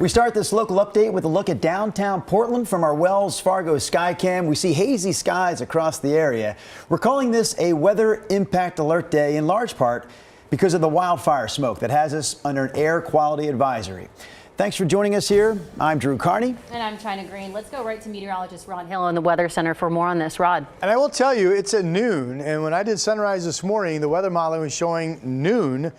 We start this local update with a look at downtown Portland from our Wells Fargo Skycam. We see hazy skies across the area. We're calling this a weather impact alert day in large part because of the wildfire smoke that has us under an air quality advisory. Thanks for joining us here. I'm Drew Carney. And I'm China Green. Let's go right to meteorologist Rod Hill in the Weather Center for more on this. Rod. And I will tell you, it's at noon. And when I did sunrise this morning, the weather modeling was showing noon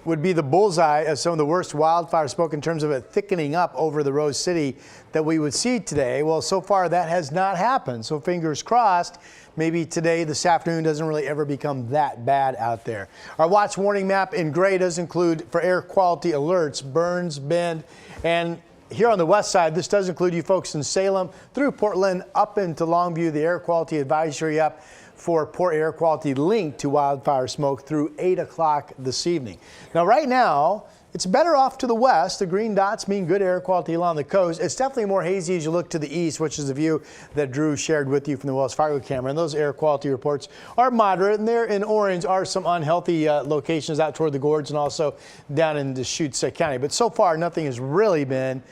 would be the bullseye of some of the worst wildfire smoke in terms of it thickening up over the Rose City that we would see today. Well, so far that has not happened. So fingers crossed, maybe today, this afternoon, doesn't really ever become that bad out there. Our watch warning map in gray does include for air quality alerts, Burns, Bend, and here on the west side, this does include you folks in Salem through Portland up into Longview, the air quality advisory up for poor air quality linked to wildfire smoke through 8 o'clock this evening. Now, right now, it's better off to the west. The green dots mean good air quality along the coast. It's definitely more hazy as you look to the east, which is the view that Drew shared with you from the Wells Fargo camera. And those air quality reports are moderate. And there in orange are some unhealthy locations out toward the gorge and also down in Deschutes County. But so far, nothing has really been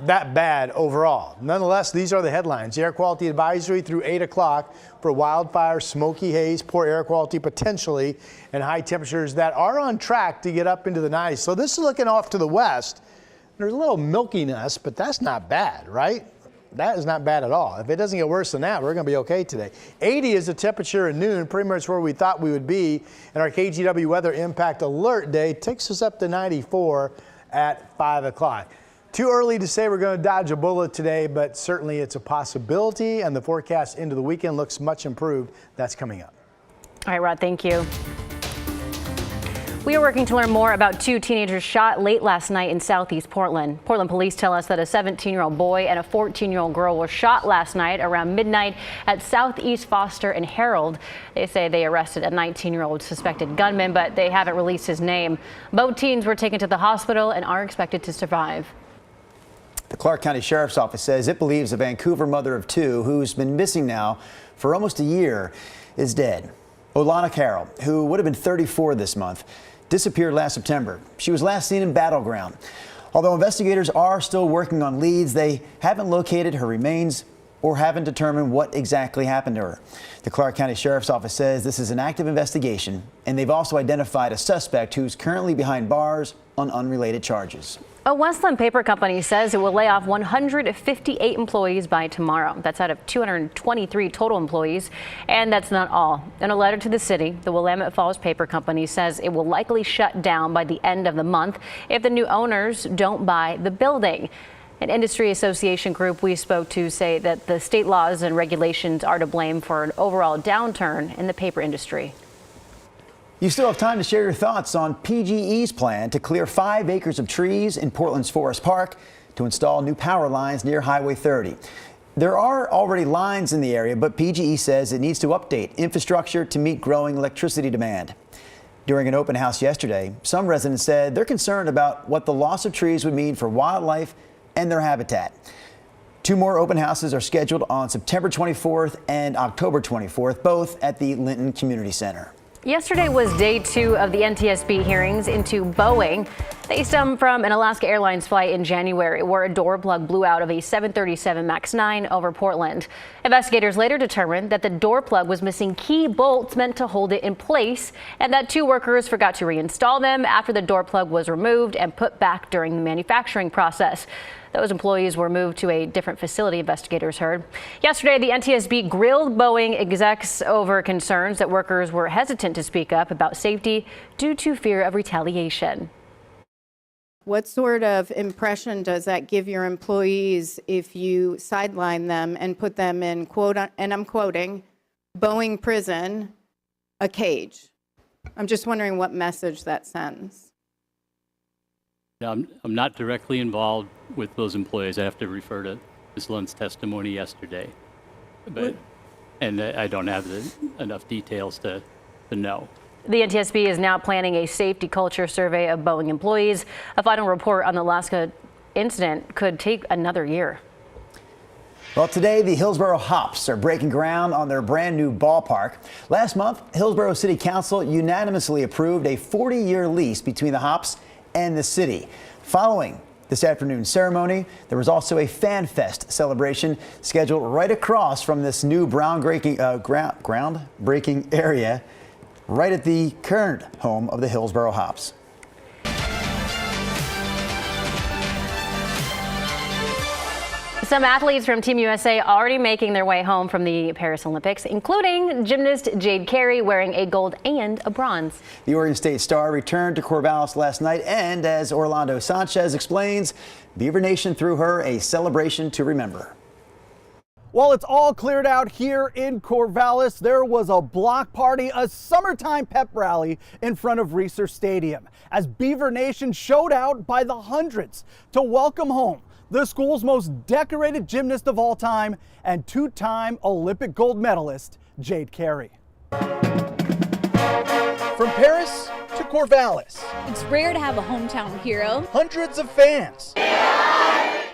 that bad overall. Nonetheless, these are the headlines. The air quality advisory through 8 o'clock for wildfire, smoky haze, poor air quality potentially, and high temperatures that are on track to get up into the 90s. So this is looking off to the west. There's a little milkiness, but that's not bad, right? That is not bad at all. If it doesn't get worse than that, we're going to be okay today. 80 is the temperature at noon, pretty much where we thought we would be. And our KGW weather impact alert day takes us up to 94 at 5 o'clock. Too early to say we're going to dodge a bullet today, but certainly it's a possibility, and the forecast into the weekend looks much improved. That's coming up. All right, Rod, thank you. We are working to learn more about two teenagers shot late last night in southeast Portland. Portland police tell us that a 17-year-old boy and a 14-year-old girl were shot last night around midnight at Southeast Foster and Herald. They say they arrested a 19-year-old suspected gunman, but they haven't released his name. Both teens were taken to the hospital and are expected to survive. The Clark County Sheriff's Office says it believes a Vancouver mother of two who's been missing now for almost a year is dead. Olana Carroll, who would have been 34 this month, disappeared last September. She was last seen in Battleground. Although investigators are still working on leads, they haven't located her remains or haven't determined what exactly happened to her. The Clark County Sheriff's Office says this is an active investigation, and they've also identified a suspect who's currently behind bars on unrelated charges. A Westland paper company says it will lay off 158 employees by tomorrow. That's out of 223 total employees, and that's not all. In a letter to the city, the Willamette Falls Paper Company says it will likely shut down by the end of the month if the new owners don't buy the building. An industry association group we spoke to say that the state laws and regulations are to blame for an overall downturn in the paper industry. You still have time to share your thoughts on PGE's plan to clear 5 acres of trees in Portland's Forest Park to install new power lines near Highway 30. There are already lines in the area, but PGE says it needs to update infrastructure to meet growing electricity demand. During an open house yesterday, some residents said they're concerned about what the loss of trees would mean for wildlife and their habitat. 2 more open houses are scheduled on September 24th and October 24th, both at the Linton Community Center. Yesterday was day 2 of the NTSB hearings into Boeing. They stem from an Alaska Airlines flight in January where a door plug blew out of a 737 MAX 9 over Portland. Investigators later determined that the door plug was missing key bolts meant to hold it in place and that 2 workers forgot to reinstall them after the door plug was removed and put back during the manufacturing process. Those employees were moved to a different facility, investigators heard. Yesterday, the NTSB grilled Boeing execs over concerns that workers were hesitant to speak up about safety due to fear of retaliation. What sort of impression does that give your employees if you sideline them and put them in, quote, and I'm quoting, Boeing prison, a cage? I'm just wondering what message that sends. I'm not directly involved with those employees. I have to refer to Ms. Lund's testimony yesterday. And I don't have enough details to know. The NTSB is now planning a safety culture survey of Boeing employees. A final report on the Alaska incident could take another year. Well, today the Hillsborough Hops are breaking ground on their brand new ballpark. Last month, Hillsborough City Council unanimously approved a 40-year lease between the Hops and the city. Following this afternoon's ceremony, there was also a Fan Fest celebration scheduled right across from this new groundbreaking area, right at the current home of the Hillsboro Hops. Some athletes from Team USA already making their way home from the Paris Olympics, including gymnast Jade Carey wearing a gold and a bronze. The Oregon State star returned to Corvallis last night, and as Orlando Sanchez explains, Beaver Nation threw her a celebration to remember. While it's all cleared out here in Corvallis, there was a block party, a summertime pep rally in front of Reser Stadium as Beaver Nation showed out by the hundreds to welcome home the school's most decorated gymnast of all time and two-time Olympic gold medalist, Jade Carey. From Paris to Corvallis. It's rare to have a hometown hero. Hundreds of fans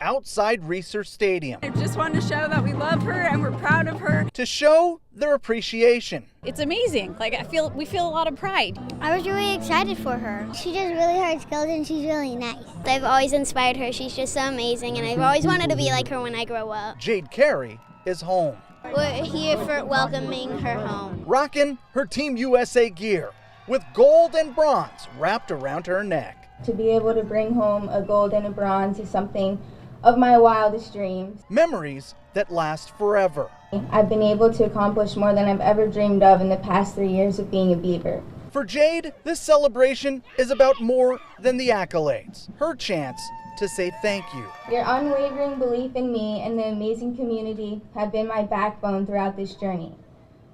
outside Reser Stadium I just wanted to show that we love her and we're proud of her. to show their appreciation. It's amazing. Like we feel a lot of pride. I was really excited for her. She does really hard skills and she's really nice. I've always inspired her. She's just so amazing and I've always wanted to be like her when I grow up. Jade Carey is home, We're here for welcoming her home. rocking her Team USA gear with gold and bronze wrapped around her neck. To be able to bring home a gold and a bronze is something of my wildest dreams. Memories that last forever. I've been able to accomplish more than I've ever dreamed of in the past 3 years of being a Beaver. For Jade, this celebration is about more than the accolades. Her chance to say thank you. Your unwavering belief in me and the amazing community have been my backbone throughout this journey.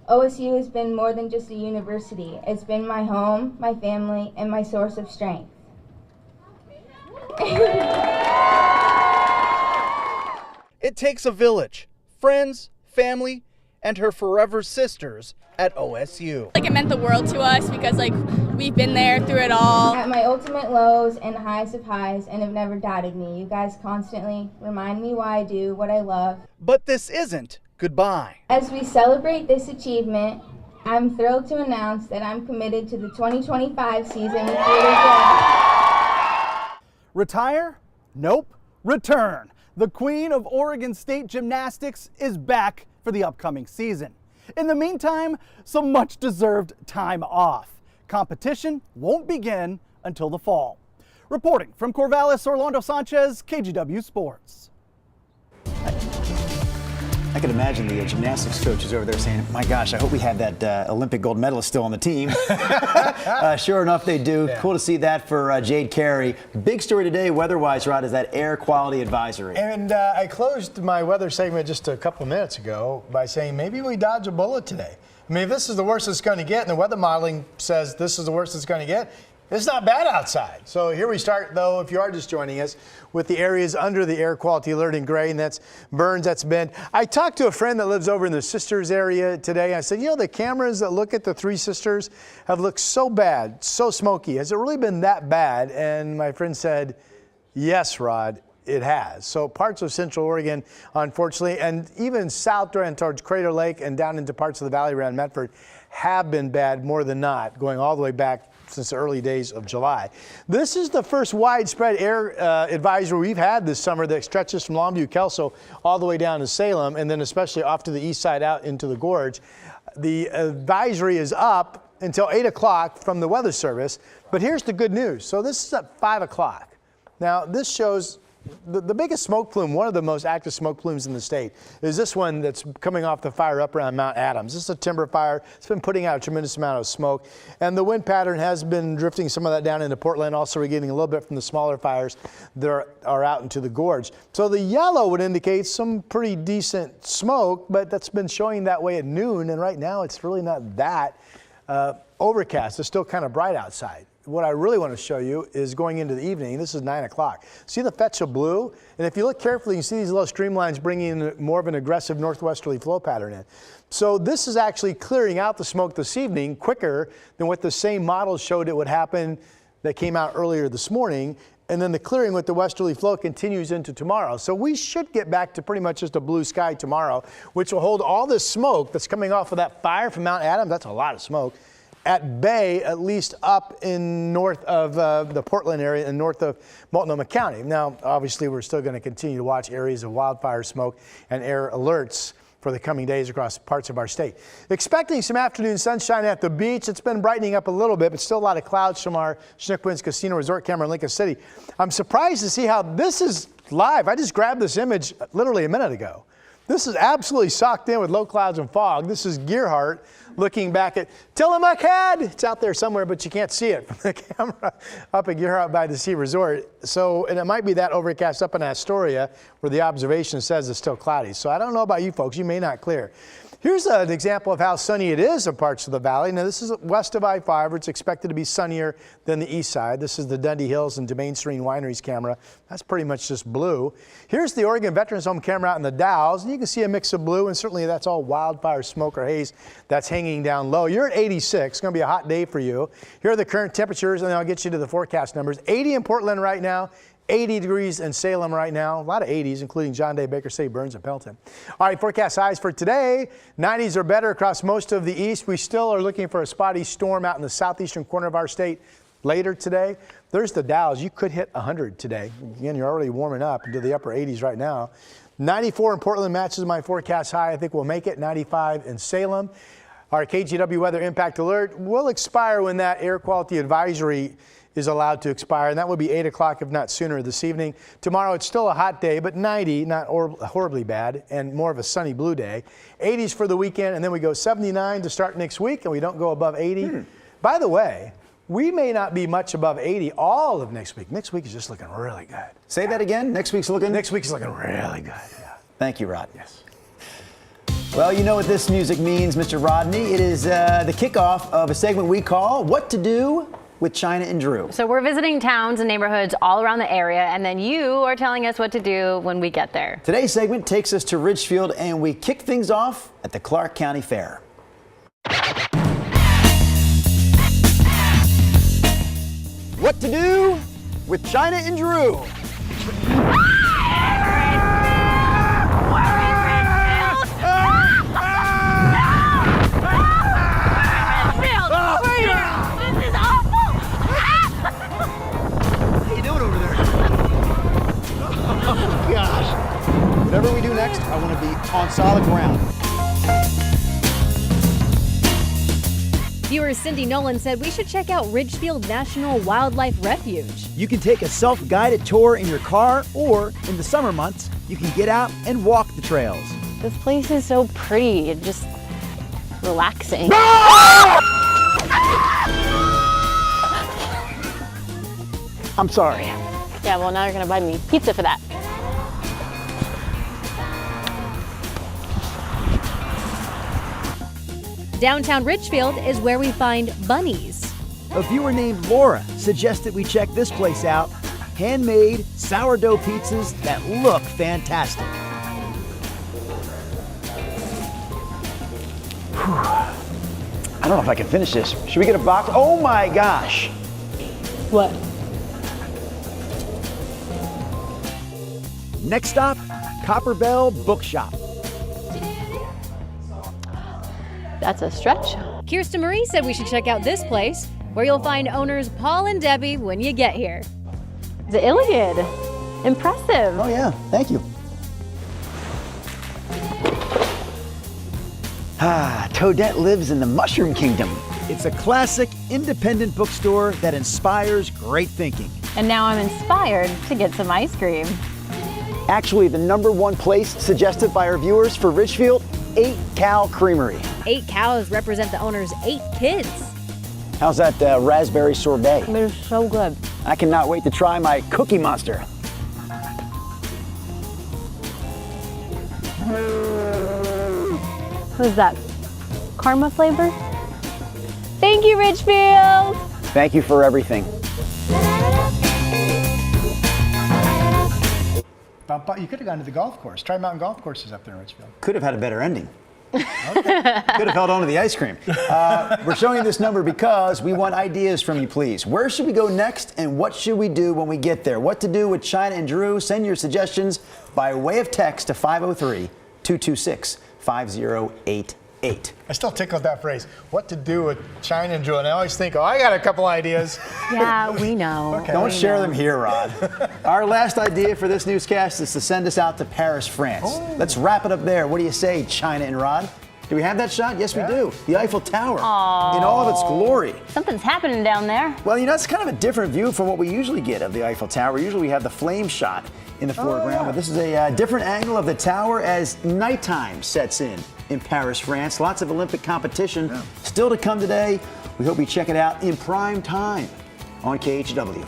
OSU has been more than just a university. It's been my home, my family, and my source of strength. It takes a village, friends, family, and her forever sisters at OSU. Like it meant the world to us because like we've been there through it all. At my ultimate lows and highs of highs and have never doubted me. You guys constantly remind me why I do what I love. But this isn't goodbye. As we celebrate this achievement, I'm thrilled to announce that I'm committed to the 2025 season with Retire? Nope. Return. The Queen of Oregon State Gymnastics is back for the upcoming season. In the meantime, some much-deserved time off. Competition won't begin until the fall. Reporting from Corvallis, Orlando Sanchez, KGW Sports. I can imagine the gymnastics coaches over there saying, my gosh, I hope we have that Olympic gold medalist still on the team. Sure enough, they do. Yeah. Cool to see that for Jade Carey. Big story today, weather-wise, Rod, is that air quality advisory. And I closed my weather segment just a couple of minutes ago by saying maybe we dodge a bullet today. I mean, if this is the worst it's going to get, and the weather modeling says this is the worst it's going to get, it's not bad outside. So here we start, though, if you are just joining us, with the areas under the air quality alert in gray, and that's Burns, that's Bend. I talked to a friend that lives over in the Sisters area today. I said, you know, the cameras that look at the Three Sisters have looked so bad, so smoky. Has it really been that bad? And my friend said, yes, Rod, it has. So parts of Central Oregon, unfortunately, and even south and towards Crater Lake and down into parts of the valley around Medford have been bad more than not, going all the way back since the early days of July. This is the first widespread air advisory we've had this summer that stretches from Longview, Kelso, all the way down to Salem, and then especially off to the east side out into the gorge. The advisory is up until 8 o'clock from the Weather Service, but here's the good news. So this is at 5 o'clock. Now, this shows the biggest smoke plume, one of the most active smoke plumes in the state, is this one that's coming off the fire up around Mount Adams. This is a timber fire. It's been putting out a tremendous amount of smoke. And the wind pattern has been drifting some of that down into Portland. Also, we're getting a little bit from the smaller fires that are out into the gorge. So the yellow would indicate some pretty decent smoke, but that's been showing that way at noon. And right now, it's really not that overcast. It's still kind of bright outside. What I really want to show you is going into the evening. This is 9 o'clock. See the fetch of blue? And if you look carefully, you see these little streamlines bringing in more of an aggressive northwesterly flow pattern in. So this is actually clearing out the smoke this evening quicker than what the same models showed it would happen that came out earlier this morning. And then the clearing with the westerly flow continues into tomorrow. So we should get back to pretty much just a blue sky tomorrow, which will hold all this smoke that's coming off of that fire from Mount Adams. That's a lot of smoke. at bay, at least up in north of the Portland area and north of Multnomah County. Now, obviously, we're still going to continue to watch areas of wildfire smoke and air alerts for the coming days across parts of our state. Expecting some afternoon sunshine at the beach. It's been brightening up a little bit, but still a lot of clouds from our Chinook Winds Casino Resort camera in Lincoln City. I'm surprised to see how this is live. I just grabbed this image literally a minute ago. This is absolutely socked in with low clouds and fog. This is Gearhart looking back at Tillamook Head. It's out there somewhere, but you can't see it from the camera up at Gearhart by the Sea Resort. So, and it might be that overcast up in Astoria where the observation says it's still cloudy. So I don't know about you folks, you may not clear. Here's an example of how sunny it is in parts of the valley. Now, this is west of I-5. It's expected to be sunnier than the east side. This is the Dundee Hills and Domain Serene Wineries camera. That's pretty much just blue. Here's the Oregon Veterans Home camera out in the Dalles. And you can see a mix of blue, and certainly that's all wildfire smoke or haze that's hanging down low. You're at 86. It's going to be a hot day for you. Here are the current temperatures, and then I'll get you to the forecast numbers. 80 in Portland right now. 80 degrees in Salem right now. A lot of 80s, including John Day, Baker City, Burns, and Pelton. All right, forecast highs for today. 90s or better across most of the east. We still are looking for a spotty storm out in the southeastern corner of our state later today. There's the Dalles. You could hit 100 today. Again, you're already warming up into the upper 80s right now. 94 in Portland matches my forecast high. I think we'll make it. 95 in Salem. Our KGW weather impact alert will expire when that air quality advisory is allowed to expire, and that will be 8 o'clock, if not sooner, this evening. Tomorrow, it's still a hot day, but 90, not horribly bad, and more of a sunny blue day. 80s for the weekend, and then we go 79 to start next week, and we don't go above 80. By the way, we may not be much above 80 all of next week. Next week is just looking really good. Say that again. Next week's looking really good. Yeah. Thank you, Rod. Yes. Well, you know what this music means, Mr. Rodney. It is the kickoff of a segment we call What to Do with China and Drew. So we're visiting towns and neighborhoods all around the area, and then you are telling us what to do when we get there. Today's segment takes us to Ridgefield, and we kick things off at the Clark County Fair. What to do with China and Drew. Whatever we do next, I want to be on solid ground. Viewer Cindy Nolan said we should check out Ridgefield National Wildlife Refuge. You can take a self-guided tour in your car, or in the summer months, you can get out and walk the trails. This place is so pretty and just relaxing. I'm sorry. Yeah, well, now you're gonna buy me pizza for that. Downtown Ridgefield is where we find bunnies. A viewer named Laura suggested we check this place out. Handmade sourdough pizzas that look fantastic. Whew. I don't know if I can finish this. Should we get a box? Oh my gosh. What? Next stop, Copper Bell Bookshop. That's a stretch. Kirsten Marie said we should check out this place, where you'll find owners Paul and Debbie when you get here. The Iliad. Impressive. Oh yeah, thank you. Toadette lives in the Mushroom Kingdom. It's a classic independent bookstore that inspires great thinking. And now I'm inspired to get some ice cream. Actually, the #1 place suggested by our viewers for Ridgefield, 8 Cow Creamery. 8 cows represent the owner's 8 kids. How's that raspberry sorbet? They're so good. I cannot wait to try my Cookie Monster. What is that? Karma flavor? Thank you, Ridgefield. Thank you for everything. You could have gone to the golf course. Tri Mountain Golf Courses up there in Ridgefield. Could have had a better ending. Okay. Could have held on to the ice cream. We're showing you this number because we want ideas from you, please. Where should we go next, and what should we do when we get there? What to do with China and Drew? Send your suggestions by way of text to 503-226-5088. 8. I still tickle with that phrase. What to do with China and Jewel? And I always think, oh, I got a couple ideas. Yeah, we know. Okay. Don't We share know. them here, Rod. Our last idea for this newscast is to send us out to Paris, France. Oh. Let's wrap it up there. What do you say, China and Rod? Do we have that shot? Yes, we do. The Eiffel Tower in all of its glory. Something's happening down there. Well, you know, it's kind of a different view from what we usually get of the Eiffel Tower. Usually we have the flame shot in the foreground, but this is a different angle of the tower as nighttime sets in Paris, France. Lots of Olympic competition still to come today. We hope you check it out in prime time on KHW.